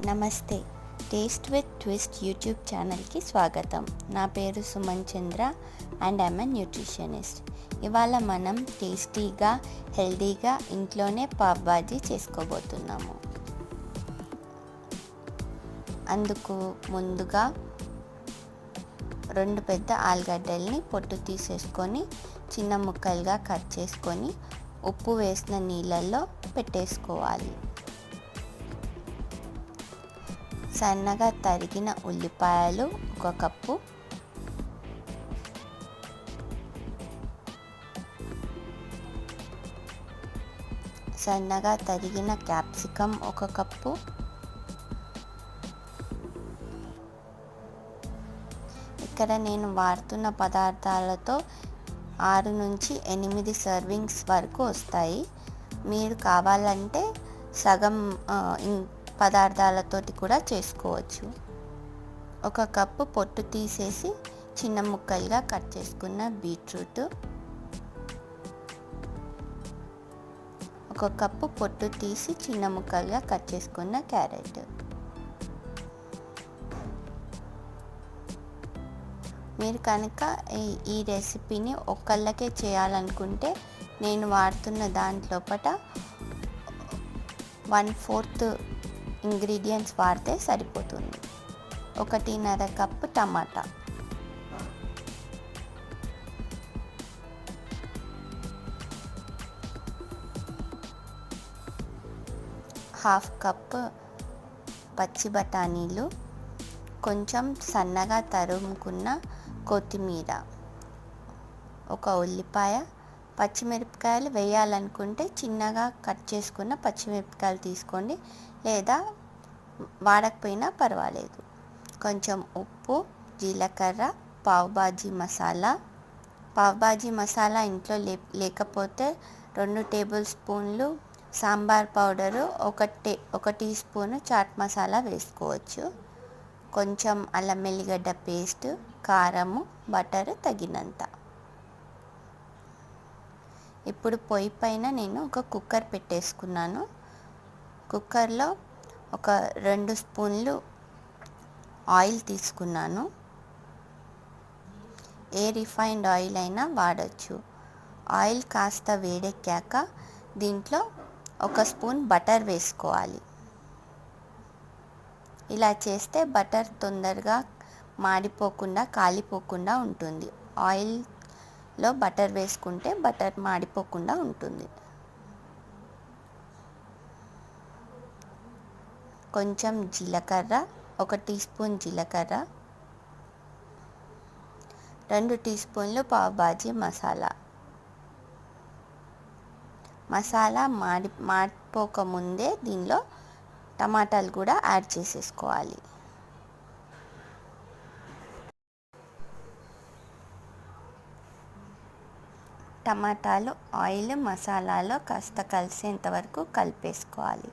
నమస్తే. Taste with twist YouTube ఛానల్కి స్వాగతం. నా పేరు సుమన్ చంద్ర అండ్ ఐఎమ్ ఎ న్యూట్రిషనిస్ట్. ఇవాళ మనం టేస్టీగా హెల్దీగా ఇంట్లోనే పావ్ బాజీ చేసుకోబోతున్నాము. అందుకు ముందుగా 2 పెద్ద ఆలుగడ్డల్ని పొట్టు తీసేసుకొని చిన్న ముక్కలుగా కట్ చేసుకొని ఉప్పు వేసిన నీళ్ళల్లో పెట్టేసుకోవాలి. సన్నగా తరిగిన ఉల్లిపాయలు 1 కప్పు, సన్నగా తరిగిన క్యాప్సికమ్ 1 కప్పు, ఇక్కడ నేను వాడుతున్న పదార్థాలతో 6 నుంచి 8 సర్వింగ్స్ వరకు వస్తాయి. మీరు కావాలంటే సగం పదార్థాలతోటి కూడా చేసుకోవచ్చు. 1 కప్పు పొట్టు తీసేసి చిన్న ముక్కలుగా కట్ చేసుకున్న బీట్రూట్, 1 కప్పు పొట్టు తీసి చిన్న ముక్కలుగా కట్ చేసుకున్న క్యారెట్. మీరు కనుక ఈ రెసిపీని ఒక్కళ్ళకే చేయాలనుకుంటే నేను వాడుతున్న దాంట్లోపట 1/4 ఇంగ్రీడియంట్స్ వాడితే సరిపోతుంది. 1.5 కప్పు టమాటా, ½ కప్ పచ్చి బఠానీలు, కొంచెం సన్నగా తరుముకున్న కొత్తిమీర, 1 ఉల్లిపాయ, పచ్చిమిరపకాయలు వేయాలనుకుంటే చిన్నగా కట్ చేసుకున్న పచ్చిమిరపకాయలు తీసుకోండి, లేదా వాడకపోయినా పర్వాలేదు. కొంచెం ఉప్పు, జీలకర్ర, పావ్ బాజీ మసాలా. పావ్ బాజీ మసాలా ఇంట్లో లేకపోతే 2 టేబుల్ స్పూన్లు sambar powder, 1 teaspoon chaat masala వేసుకోవచ్చు. కొంచెం అల్లం వెల్లిగడ్డ పేస్ట్, కారము, బటర్ తగినంత. ఇప్పుడు పొయ్యి పైన నేను ఒక కుక్కర్ పెట్టేసుకున్నాను. కుక్కర్లో 2 స్పూన్లు ఆయిల్ తీసుకున్నాను. ఏ రిఫైన్డ్ ఆయిల్ అయినా వాడచ్చు. ఆయిల్ కాస్త వేడెక్కాక దీంట్లో 1 స్పూన్ బటర్ వేసుకోవాలి. ఇలా చేస్తే బటర్ తొందరగా మాడిపోకుండా కాలిపోకుండా ఉంటుంది. ఆయిల్లో బటర్ వేసుకుంటే బటర్ మాడిపోకుండా ఉంటుంది. కొంచెం జీలకర్ర, 1 టీ స్పూన్ జీలకర్ర, 2 టీ స్పూన్లు పావ్ బాజీ మసాలా. మసాలా మాడిపోకముందే దీనిలో టమాటాలు కూడా యాడ్ చేసేసుకోవాలి. టమాటాలు ఆయిల్ మసాలాలో కాస్త కలిసేంత వరకు కలిపేసుకోవాలి.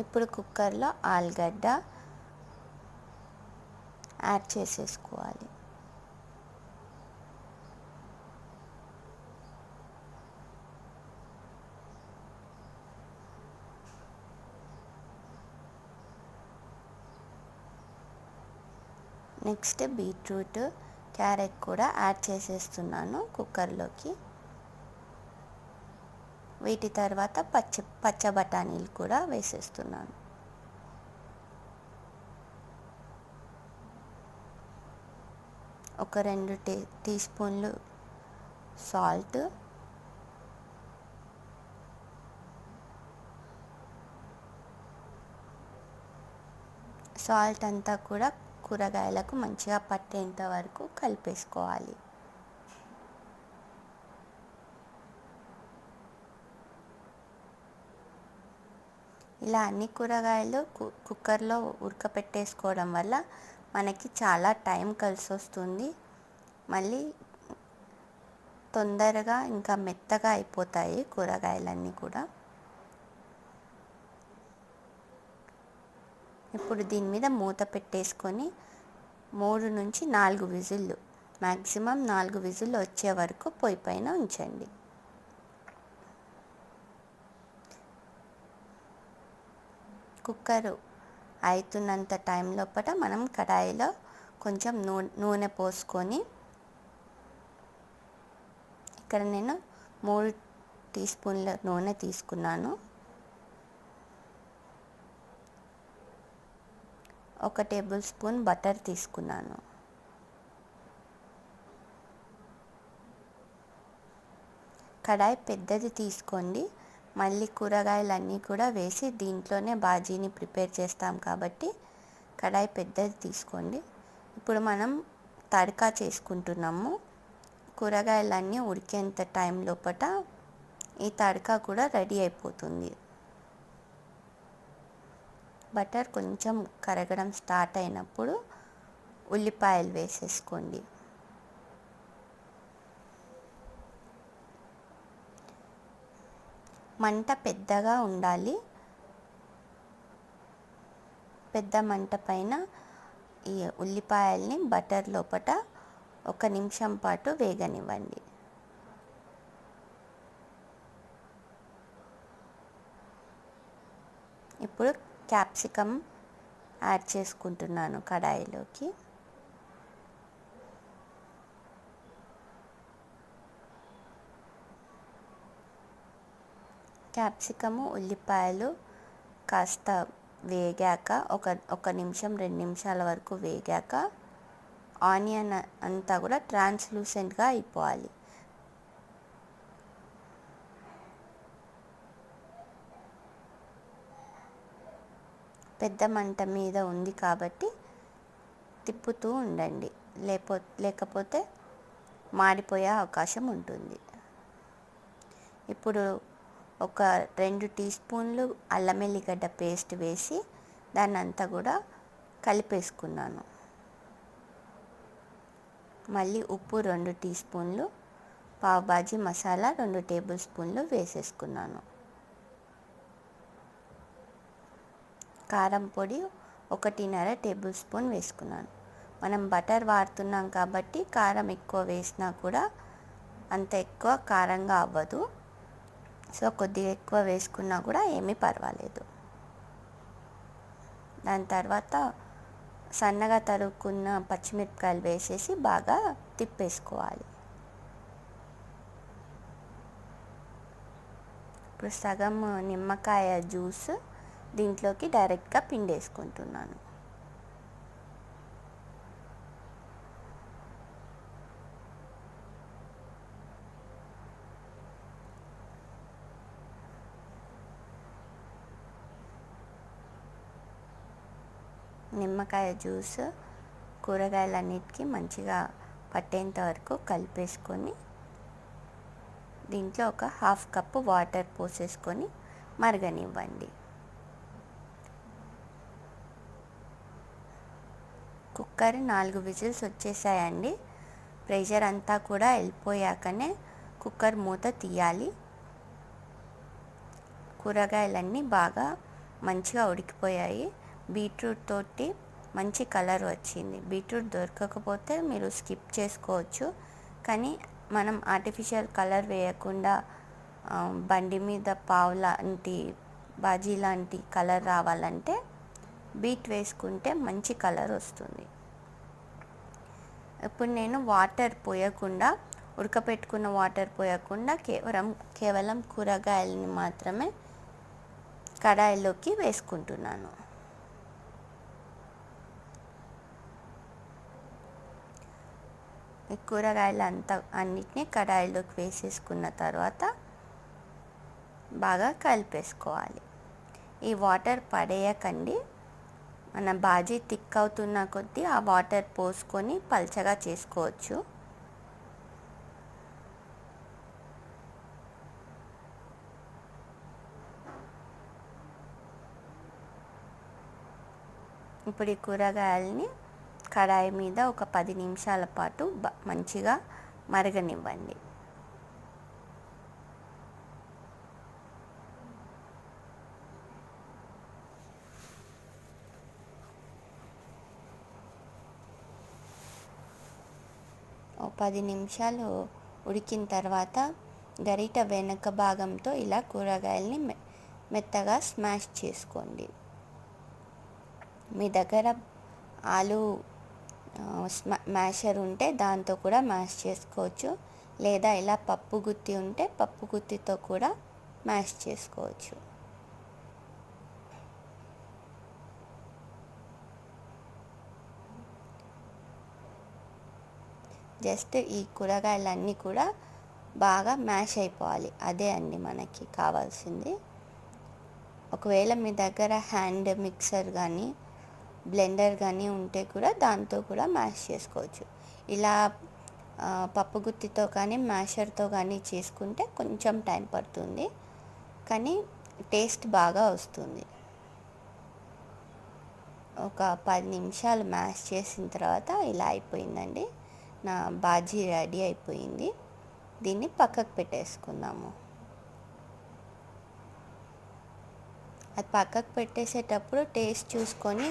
ఇప్పుడు కుక్కర్లో ఆలుగడ్డ యాడ్ చేసేసుకోవాలి. నెక్స్ట్ బీట్రూట్, క్యారెట్ కూడా యాడ్ చేసేస్తున్నాను కుక్కర్లోకి. వీటి తర్వాత పచ్చ బఠానీలు కూడా వేసేస్తున్నాను. ఒక 2 టీ స్పూన్లు సాల్ట్, సాల్ట్ అంతా కూడా కూరగాయలకు మంచిగా పట్టేంత వరకు కలిపేసుకోవాలి. ఇలా అన్ని కూరగాయలు కుక్కర్లో ఉడకపెట్టేసుకోవడం వల్ల మనకి చాలా టైం కలిసి వస్తుంది. మళ్ళీ తొందరగా ఇంకా మెత్తగా అయిపోతాయి కూరగాయలన్నీ కూడా. ఇప్పుడు దీని మీద మూత పెట్టేసుకొని 3 నుంచి 4 విజిల్లు, మ్యాక్సిమం 4 విజిల్లు వచ్చే వరకు పొయ్యి పైన ఉంచండి. కుక్కరు అవుతున్నంత టైం లోపల మనం కడాయిలో కొంచెం నూనె పోసుకొని, ఇక్కడ నేను 3 టీ స్పూన్ల నూనె తీసుకున్నాను. 1 టేబుల్ స్పూన్ బటర్ తీసుకున్నాను. కడాయి పెద్దది తీసుకోండి. మళ్ళీ కూరగాయలన్నీ కూడా వేసి దీంట్లోనే బాజీని ప్రిపేర్ చేస్తాం కాబట్టి కడాయి పెద్దది తీసుకోండి. ఇప్పుడు మనం తడకా చేసుకుంటున్నాము. కూరగాయలన్నీ ఉడికేంత టైం లోపల ఈ తడకా కూడా రెడీ అయిపోతుంది. బటర్ కొంచెం కరగడం స్టార్ట్ అయినప్పుడు ఉల్లిపాయలు వేసేసుకోండి. మంట పెద్దగా ఉండాలి. పెద్ద మంట పైన ఈ ఉల్లిపాయల్ని బటర్ లోపల 1 నిమిషం పాటు వేగనివ్వండి. ఇప్పుడు క్యాప్సికమ్ యాడ్ చేసుకుంటున్నాను కడాయిలోకి. క్యాప్సికము ఉల్లిపాయలు కాస్త వేగాక ఒక నిమిషం 2 నిమిషాల వరకు వేగాక ఆనియన్ అంతా కూడా ట్రాన్స్లూసెంట్గా అయిపోవాలి. పెద్ద మంట మీద ఉంది కాబట్టి తిప్పుతూ ఉండండి, లేకపోతే మాడిపోయే అవకాశం ఉంటుంది. ఇప్పుడు ఒక 2 టీ స్పూన్లు అల్లం వెల్లిగడ్డ పేస్ట్ వేసి దాన్ని అంతా కూడా కలిపేసుకున్నాను. మళ్ళీ ఉప్పు 2 టీ స్పూన్లు, పావ్ బాజీ మసాలా 2 టేబుల్ స్పూన్లు వేసేసుకున్నాను. కారం పొడి 1.5 టేబుల్ స్పూన్ వేసుకున్నాను. మనం బటర్ వాడుతున్నాం కాబట్టి కారం ఎక్కువ వేసినా కూడా అంత ఎక్కువ కారంగా అవ్వదు. సో కొద్దిగా ఎక్కువ వేసుకున్నా కూడా ఏమీ పర్వాలేదు. దాని తర్వాత సన్నగా తరుక్కున్న పచ్చిమిరపకాయలు వేసేసి బాగా తిప్పేసుకోవాలి. ఇప్పుడు సగం నిమ్మకాయ జ్యూస్ దీంట్లోకి డైరెక్ట్గా పిండేసుకుంటున్నాను. నిమ్మకాయ జ్యూస్ కూరగాయలన్నిటికీ మంచిగా పట్టేంత వరకు కలిపేసుకొని దీంట్లో ఒక 1/2 కప్పు వాటర్ పోసేసుకొని మరగనివ్వండి. కుక్కర్ 4 విజిల్స్ వచ్చేసాయండి. ప్రెషర్ అంతా కూడా వెళ్ళిపోయాకనే కుక్కర్ మూత తీయాలి. కూరగాయలన్నీ బాగా మంచిగా ఉడికిపోయాయి. బీట్రూట్ తోటి మంచి కలర్ వచ్చింది. బీట్రూట్ దొరకకపోతే మీరు స్కిప్ చేసుకోవచ్చు, కానీ మనం ఆర్టిఫిషియల్ కలర్ వేయకుండా బండి మీద పావు లాంటి బాజీ లాంటి కలర్ రావాలంటే బీట్ వేసుకుంటే మంచి కలర్ వస్తుంది. ఇప్పుడు నేను వాటర్ పోయకుండా, ఉడకపెట్టుకున్న వాటర్ పోయకుండా కేవలం కూరగాయలని మాత్రమే కడాయిలోకి వేసుకుంటున్నాను. ఈ కూరగాయలు అన్నిటినీ కడాయిలోకి వేసేసుకున్న తర్వాత బాగా కలిపేసుకోవాలి. ఈ వాటర్ పడేయకండి. మన బాజీ థిక్ అవుతున్న కొద్దీ ఆ వాటర్ పోసుకొని పల్చగా చేసుకోవచ్చు. ఇప్పుడు ఈ కూరగాయలని కడాయి మీద ఒక 10 నిమిషాల పాటు మంచిగా మరగనివ్వండి. 10 నిమిషాలు ఉడికిన తర్వాత గరిట వెనక భాగంతో ఇలా కూరగాయల్ని మెత్తగా స్మాష్ చేసుకోండి. మీ దగ్గర ఆలు మ్యాషర్ ఉంటే దాంతో కూడా మ్యాష్ చేసుకోవచ్చు, లేదా ఇలా పప్పు గుత్తి ఉంటే పప్పు గుత్తితో కూడా మ్యాష్ చేసుకోవచ్చు. జస్ట్ ఈ కూరగాయలన్నీ కూడా బాగా మ్యాష్ అయిపోవాలి, అదే అండి మనకి కావాల్సింది. ఒకవేళ మీ దగ్గర హ్యాండ్ మిక్సర్ కానీ బ్లెండర్ కానీ ఉంటే కూడా దాంతో కూడా మ్యాష్ చేసుకోవచ్చు. ఇలా పప్పు గుత్తితో కానీ మ్యాషర్తో కానీ చేసుకుంటే కొంచెం టైం పడుతుంది, కానీ టేస్ట్ బాగా వస్తుంది. ఒక 10 నిమిషాలు మ్యాష్ చేసిన తర్వాత ఇలా అయిపోయిందండి. నా బాజీ రెడీ అయిపోయింది. దీన్ని పక్కకు పెట్టేసుకుందాము. అది పక్కకు పెట్టేసేటప్పుడు టేస్ట్ చూసుకొని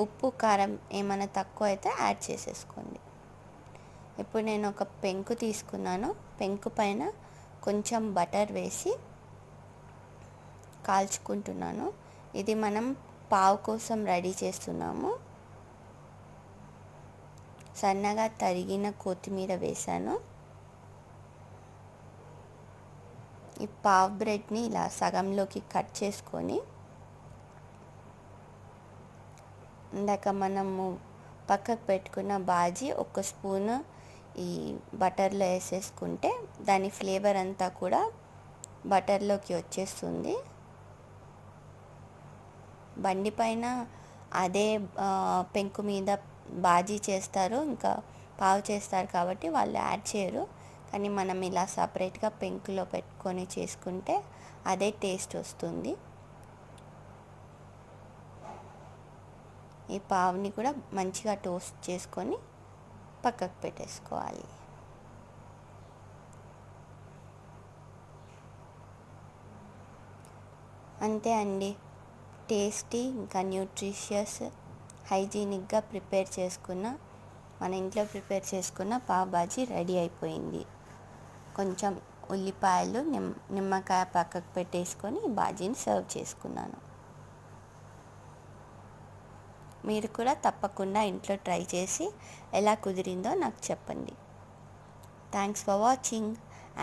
ఉప్పు కారం ఏమైనా తక్కువ అయితే యాడ్ చేసేసుకోండి. ఇప్పుడు నేను ఒక పెంకు తీసుకున్నాను. పెంకు పైన కొంచెం బటర్ వేసి కాల్చుకుంటున్నాను. ఇది మనం పావు కోసం రెడీ చేస్తున్నాము. సన్నగా తరిగిన కొత్తిమీర వేసాను. ఈ పావ్ బ్రెడ్ని ఇలా సగంలోకి కట్ చేసుకొని ఇందాక మనము పక్కకు పెట్టుకున్న బాజీ ఒక స్పూన్ ఈ బటర్లో వేసేసుకుంటే దాని ఫ్లేవర్ అంతా కూడా బటర్లోకి వచ్చేస్తుంది. బండి పైన అదే పెంకు మీద బాజీ చేస్తారు, ఇంకా పావు చేస్తారు కాబట్టి వాళ్ళు యాడ్ చేయరు. కానీ మనం ఇలా సపరేట్గా పెంకులో పెట్టుకొని చేసుకుంటే అదే టేస్ట్ వస్తుంది. ఈ పావుని కూడా మంచిగా టోస్ట్ చేసుకొని పక్కకు పెట్టేసుకోవాలి. అంతే అండి, టేస్టీ ఇంకా న్యూట్రిషియస్ హైజీనిక్గా మన ఇంట్లో ప్రిపేర్ చేసుకున్న పావ్ బాజీ రెడీ అయిపోయింది. కొంచెం ఉల్లిపాయలు నిమ్మకాయ పక్కకు పెట్టేసుకొని బాజీని సర్వ్ చేసుకున్నాను. మీరు కూడా తప్పకుండా ఇంట్లో ట్రై చేసి ఎలా కుదిరిందో నాకు చెప్పండి. Thanks for watching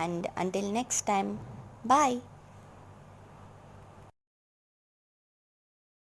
and until next time, bye.